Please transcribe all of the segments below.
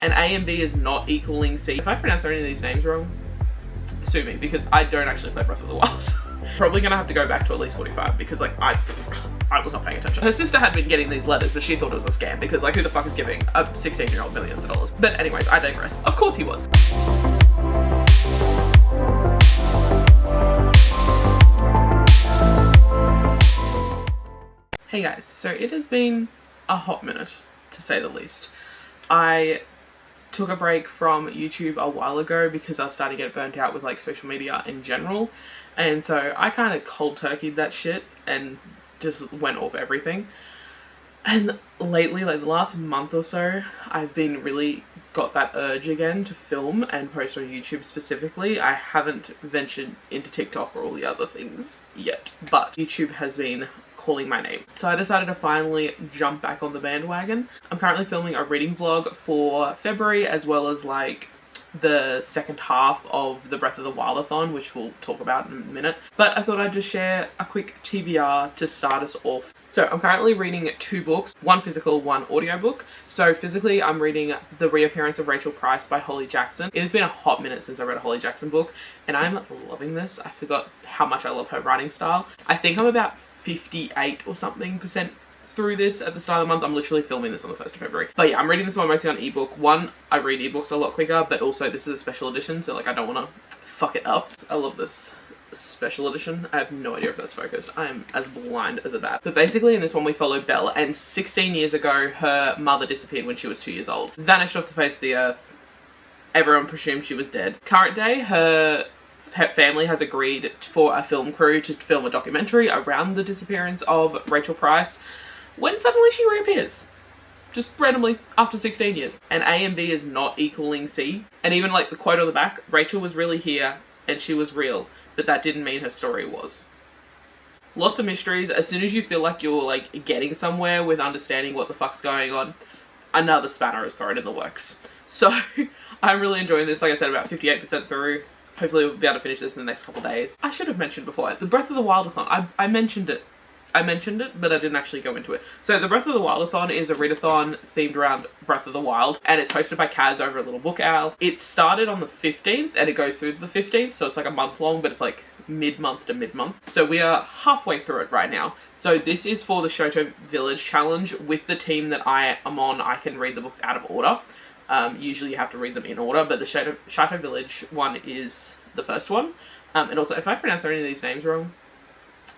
and A and B is not equaling C. If I pronounce any of these names wrong, sue me, because I don't actually play Breath of the Wild. Probably gonna have to go back to at least 45 because like I was not paying attention. Her sister had been getting these letters, but she thought it was a scam because like who the fuck is giving a 16-year-old millions of dollars? But anyways, I digress. Of course he was. Hey guys, so it has been a hot minute to say the least. I took a break from YouTube a while ago because I was starting to get burnt out with like social media in general, and so I kind of cold turkeyed that shit and just went off everything. And lately, like the last month or so, I've been really got that urge again to film and post on YouTube specifically. I haven't ventured into TikTok or all the other things yet, but YouTube has been calling my name. So I decided to finally jump back on the bandwagon. I'm currently filming a reading vlog for February, as well as like the second half of the Breath of the Wildathon, which we'll talk about in a minute. But I thought I'd just share a quick TBR to start us off. So I'm currently reading 2 books, one physical, one audiobook. So physically, I'm reading The Reappearance of Rachel Price by Holly Jackson. It has been a hot minute since I read a Holly Jackson book, and I'm loving this. I forgot how much I love her writing style. I think I'm about 58 or something % through this at the start of the month. I'm literally filming this on the 1st of February. But yeah, I'm reading this one mostly on ebook. One, I read ebooks a lot quicker, but also this is a special edition, so like I don't want to fuck it up. I love this special edition. I have no idea if that's focused. I'm as blind as a bat. But basically in this one we follow Belle, and 16 years ago her mother disappeared when she was 2 years old. Vanished off the face of the earth. Everyone presumed she was dead. Current day, her family has agreed for a film crew to film a documentary around the disappearance of Rachel Price, when suddenly she reappears. Just randomly, after 16 years. And A and B is not equaling C. And even like the quote on the back, Rachel was really here and she was real, but that didn't mean her story was. Lots of mysteries. As soon as you feel like you're like getting somewhere with understanding what the fuck's going on, another spanner is thrown in the works. So I'm really enjoying this. Like I said, about 58% through. Hopefully we'll be able to finish this in the next couple days. I should have mentioned before, the Breath of the Wildathon. I mentioned it. But I didn't actually go into it. So the Breath of the Wildathon is a readathon themed around Breath of the Wild, and it's hosted by Kaz over at Little Book Owl. It started on the 15th and it goes through to the 15th, so it's like a month long, but it's like mid-month to mid-month. So we are halfway through it right now. So this is for the Shoto Village Challenge. With the team that I am on, I can read the books out of order. Usually you have to read them in order, but the Shoto Village one is the first one. And also, if I pronounce any of these names wrong,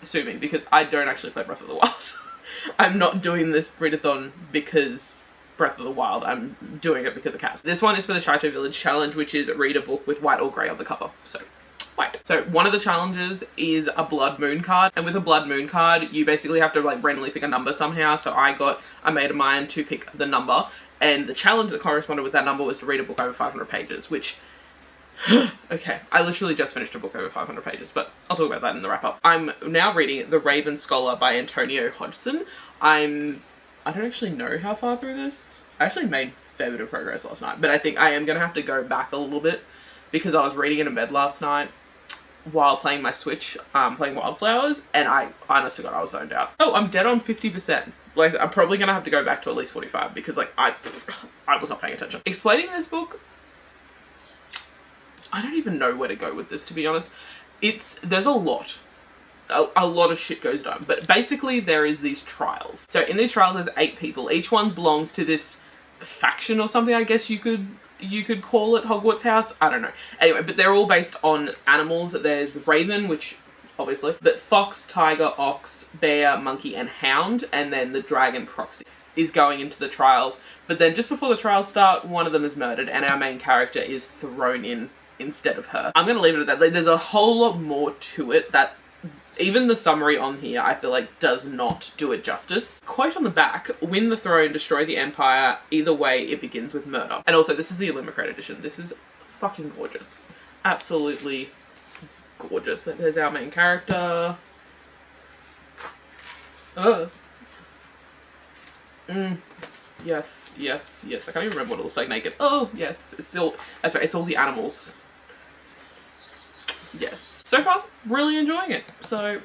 sue me, because I don't actually play Breath of the Wild. I'm not doing this readathon because Breath of the Wild. I'm doing it because of Kaz. This one is for the Shoto Village Challenge, which is read a book with white or grey on the cover. So, white. So one of the challenges is a Blood Moon card, and with a Blood Moon card, you basically have to like randomly pick a number somehow. So I made a mine to pick the number, and the challenge that corresponded with that number was to read a book over 500 pages, which okay, I literally just finished a book over 500 pages, but I'll talk about that in the wrap-up. I'm now reading The Raven Scholar by Antonio Hodgson. I don't actually know how far through this. I actually made a fair bit of progress last night, but I think I am going to have to go back a little bit because I was reading it in bed last night while playing my Switch, playing Wildflowers, and I honestly got I was zoned out. Oh, I'm dead on 50%. Like, I'm probably going to have to go back to at least 45 because like I was not paying attention. Explaining this book, I don't even know where to go with this, to be honest. There's a lot of shit goes down, but basically there is these trials. So in these trials there's 8 people. Each one belongs to this faction or something, I guess you could call it, Hogwarts House. I don't know. Anyway, but they're all based on animals. There's Raven, which obviously, but fox, tiger, ox, bear, monkey, and hound, and then the dragon Proxy is going into the trials. But then just before the trials start, one of them is murdered, and our main character is thrown in instead of her. I'm gonna leave it at that. Like, there's a whole lot more to it that even the summary on here I feel like does not do it justice. Quote on the back, win the throne, destroy the empire, either way it begins with murder. And also this is the Illumicrate edition. This is fucking gorgeous. Absolutely gorgeous. There's our main character. Yes. I can't even remember what it looks like naked. Oh, yes. That's right, it's all the animals. Yes. So far, really enjoying it. So,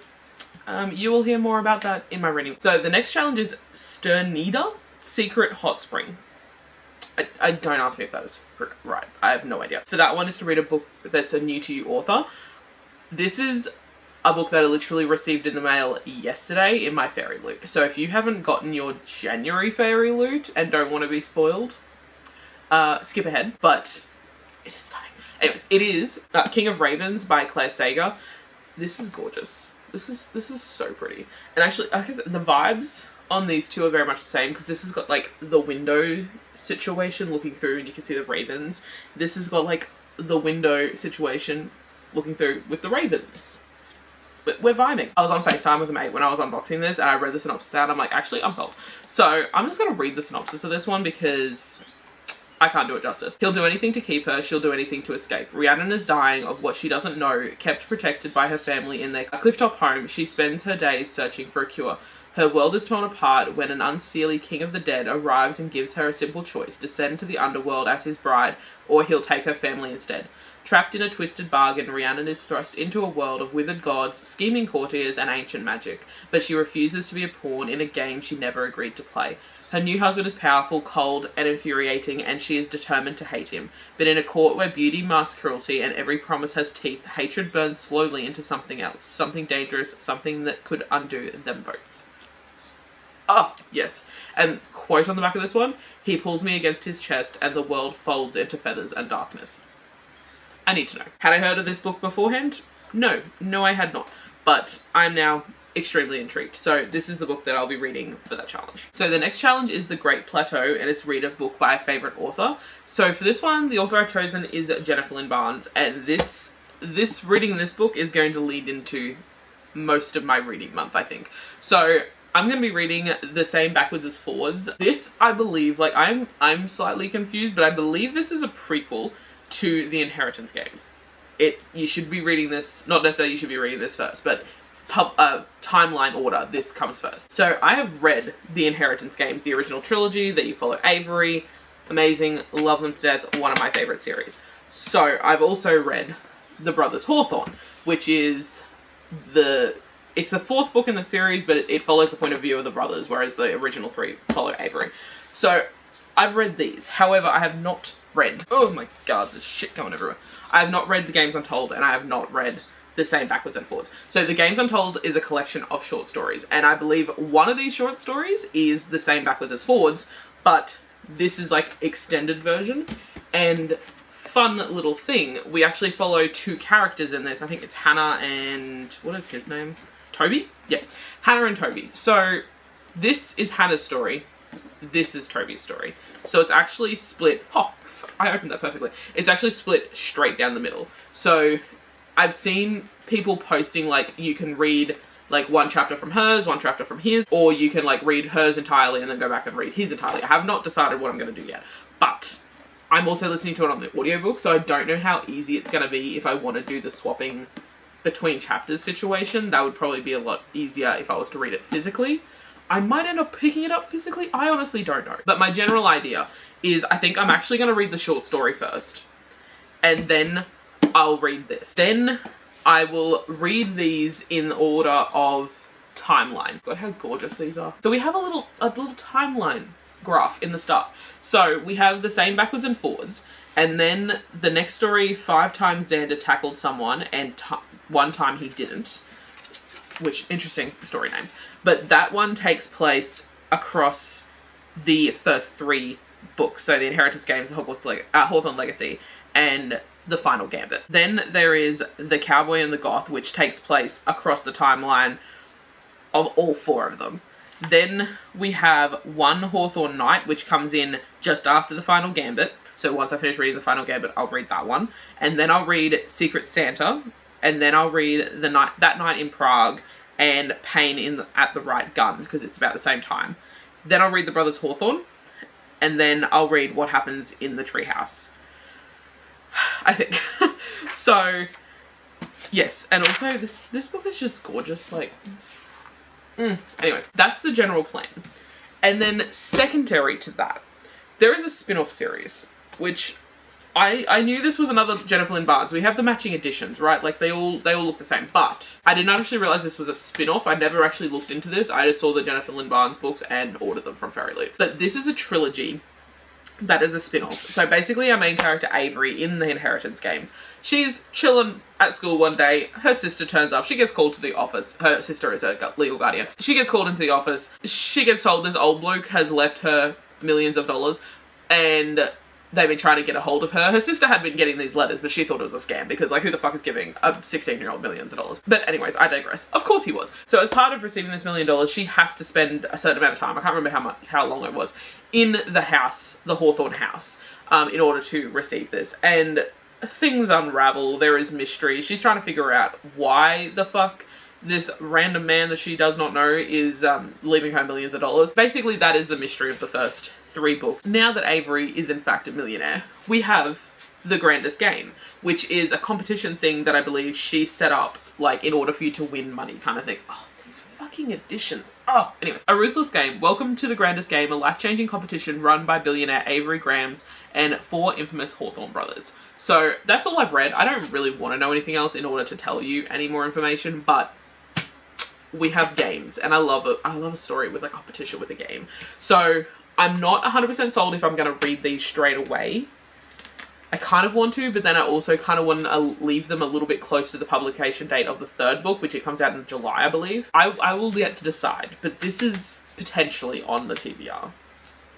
you will hear more about that in my reading. So the next challenge is Sternida Secret Hot Spring. I don't ask me if that is right. I have no idea. For that one is to read a book that's a new to you author. This is a book that I literally received in the mail yesterday in my fairy loot. So if you haven't gotten your January fairy loot and don't want to be spoiled, skip ahead, but it is stunning. Anyways, it is King of Ravens by Claire Sager. This is gorgeous. This is so pretty. And actually, like I said, the vibes on these two are very much the same, because this has got like the window situation looking through and you can see the ravens. This has got like the window situation looking through with the ravens. We're vibing. I was on FaceTime with a mate when I was unboxing this and I read the synopsis out. I'm like, actually, I'm sold. So I'm just going to read the synopsis of this one because I can't do it justice. He'll do anything to keep her. She'll do anything to escape. Rhiannon is dying of what she doesn't know, kept protected by her family in their clifftop home. She spends her days searching for a cure. Her world is torn apart when an unseelie king of the dead arrives and gives her a simple choice: descend to the underworld as his bride, or he'll take her family instead. Trapped in a twisted bargain, Rhiannon is thrust into a world of withered gods, scheming courtiers, and ancient magic, but she refuses to be a pawn in a game she never agreed to play. Her new husband is powerful, cold, and infuriating, and she is determined to hate him. But in a court where beauty masks cruelty and every promise has teeth, hatred burns slowly into something else, something dangerous, something that could undo them both. Oh, yes. And quote on the back of this one: he pulls me against his chest and the world folds into feathers and darkness. I need to know. Had I heard of this book beforehand? No, I had not. But I'm now extremely intrigued. So this is the book that I'll be reading for that challenge. So the next challenge is The Great Plateau, and it's read a book by a favourite author. So for this one, the author I've chosen is Jennifer Lynn Barnes, and reading this book is going to lead into most of my reading month, I think. So I'm going to be reading the same backwards as forwards. This, I believe, like I'm slightly confused, but I believe this is a prequel to the Inheritance games. You should be reading this, not necessarily you should be reading this first, but timeline order, this comes first. So I have read the Inheritance games, the original trilogy that you follow Avery. Amazing, love them to death, one of my favourite series. So I've also read The Brothers Hawthorne, which is it's the fourth book in the series, but it follows the point of view of the brothers, whereas the original three follow Avery. So I've read these. However, I have not read, oh my god, there's shit going everywhere. I have not read The Games Untold, and I have not read the same backwards and forwards. So The Games Untold is a collection of short stories, and I believe one of these short stories is the same backwards as forwards, but this is like extended version. And fun little thing, we actually follow two characters in this. I think it's Hannah and, what is his name? Toby? Yeah, Hannah and Toby. So this is Hannah's story. This is Toby's story. So it's actually split, I opened that perfectly. It's actually split straight down the middle. So I've seen people posting like you can read like one chapter from hers, one chapter from his, or you can like read hers entirely and then go back and read his entirely. I have not decided what I'm going to do yet, but I'm also listening to it on the audiobook, so I don't know how easy it's going to be if I want to do the swapping between chapters situation. That would probably be a lot easier if I was to read it physically. I might end up picking it up physically. I honestly don't know. But my general idea is I think I'm actually going to read the short story first, and then I'll read this. Then I will read these in order of timeline. God, how gorgeous these are. So we have a little timeline graph in the start. So we have the same backwards and forwards, and then the next story, 5 times Xander tackled someone and 1 time he didn't. Which, interesting story names. But that one takes place across the first 3 books. So the Inheritance Games, Hawthorne Legacy, and the Final Gambit. Then there is The Cowboy and the Goth, which takes place across the timeline of all 4 of them. Then we have One Hawthorne Night, which comes in just after the Final Gambit. So once I finish reading the Final Gambit, I'll read that one. And then I'll read Secret Santa. And then I'll read That Night in Prague and Pain at the Right Gun, because it's about the same time. Then I'll read The Brothers Hawthorne, and then I'll read What Happens in the Treehouse, I think. So, yes, and also this book is just gorgeous, like, anyways, that's the general plan. And then secondary to that, there is a spin-off series, which I knew this was another Jennifer Lynn Barnes. We have the matching editions, right? Like they all look the same, but I did not actually realize this was a spin-off. I never actually looked into this. I just saw the Jennifer Lynn Barnes books and ordered them from Fairy Loot. But this is a trilogy that is a spin-off. So basically our main character Avery in the Inheritance games, she's chilling at school one day, her sister turns up, she gets called to the office, her sister is her legal guardian, she gets called into the office, she gets told this old bloke has left her millions of dollars and they've been trying to get a hold of her. Her sister had been getting these letters, but she thought it was a scam because, like, who the fuck is giving a 16-year-old millions of dollars? But anyways, I digress. Of course he was. So as part of receiving this $1 million, she has to spend a certain amount of time, I can't remember how long it was, in the house, the Hawthorne house, in order to receive this. And things unravel. There is mystery. She's trying to figure out why the fuck this random man that she does not know is leaving her millions of dollars. Basically, that is the mystery of the first 3 books. Now that Avery is in fact a millionaire, we have the grandest game, which is a competition thing that I believe she set up, like, in order for you to win money kind of thing. Oh, these fucking editions. Oh, anyways. A ruthless game. Welcome to the grandest game, a life-changing competition run by billionaire Avery Grahams and 4 infamous Hawthorne brothers. So that's all I've read. I don't really want to know anything else in order to tell you any more information, but we have games, and I love it. I love a story with a competition with a game. So I'm not 100% sold if I'm going to read these straight away. I kind of want to, but then I also kind of want to leave them a little bit close to the publication date of the 3rd book, which it comes out in July, I believe. I will yet to decide, but this is potentially on the TBR.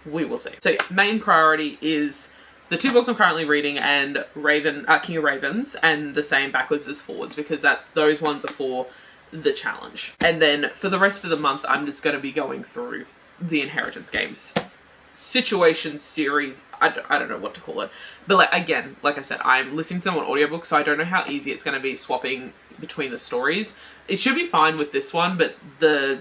We will see. So yeah, main priority is the 2 books I'm currently reading and King of Ravens, and the same backwards as forwards, because those ones are for the challenge. And then for the rest of the month, I'm just going to be going through the Inheritance games situation series. I don't know what to call it, but like, again, like I said, I'm listening to them on audiobook, so I don't know how easy it's going to be swapping between the stories. It should be fine with this one, but the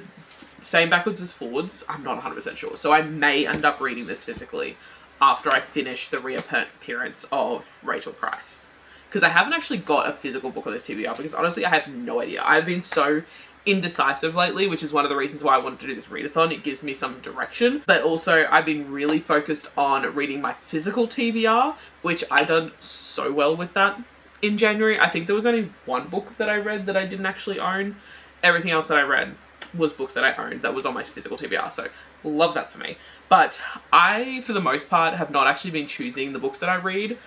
same backwards as forwards, I'm not 100% sure. So I may end up reading this physically after I finish the reappearance of Rachel Price, because I haven't actually got a physical book of this TBR, because honestly I have no idea. I've been so indecisive lately, which is one of the reasons why I wanted to do this readathon. It gives me some direction, but also I've been really focused on reading my physical TBR, which I done so well with that in January. I think there was only 1 book that I read that I didn't actually own. Everything else that I read was books that I owned that was on my physical TBR, so love that for me. But I, for the most part, have not actually been choosing the books that I read.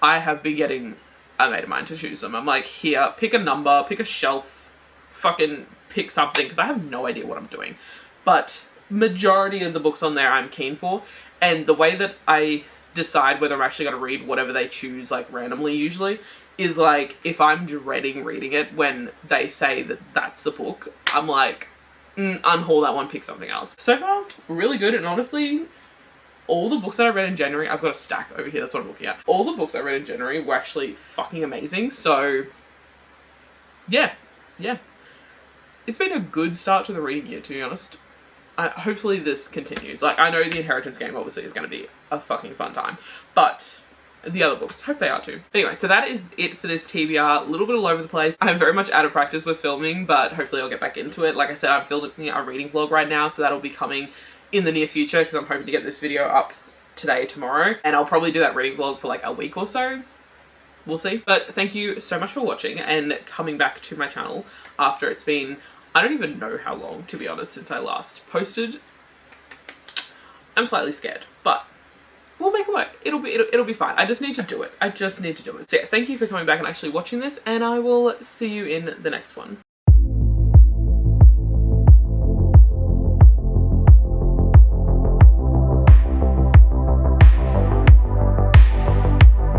I have been getting a mate of mine to choose them. I'm like, here, pick a number, pick a shelf, fucking pick something, because I have no idea what I'm doing. But majority of the books on there I'm keen for, and the way that I decide whether I'm actually going to read whatever they choose, like randomly usually, is like, if I'm dreading reading it when they say that that's the book, I'm like, unhaul that one, pick something else. So far, really good, and honestly, all the books that I read in January, I've got a stack over here, that's what I'm looking at. All the books I read in January were actually fucking amazing, so yeah. It's been a good start to the reading year, to be honest. Hopefully this continues. Like, I know the Inheritance game obviously is going to be a fucking fun time, but the other books, hope they are too. Anyway, so that is it for this TBR. A little bit all over the place. I'm very much out of practice with filming, but hopefully I'll get back into it. Like I said, I'm filming a reading vlog right now, so that'll be coming in the near future, because I'm hoping to get this video up today, tomorrow, and I'll probably do that reading vlog for like a week or so. We'll see. But thank you so much for watching and coming back to my channel after it's been, I don't even know how long, to be honest, since I last posted. I'm slightly scared, but we'll make it work. It'll be fine. I just need to do it. So yeah, thank you for coming back and actually watching this, and I will see you in the next one.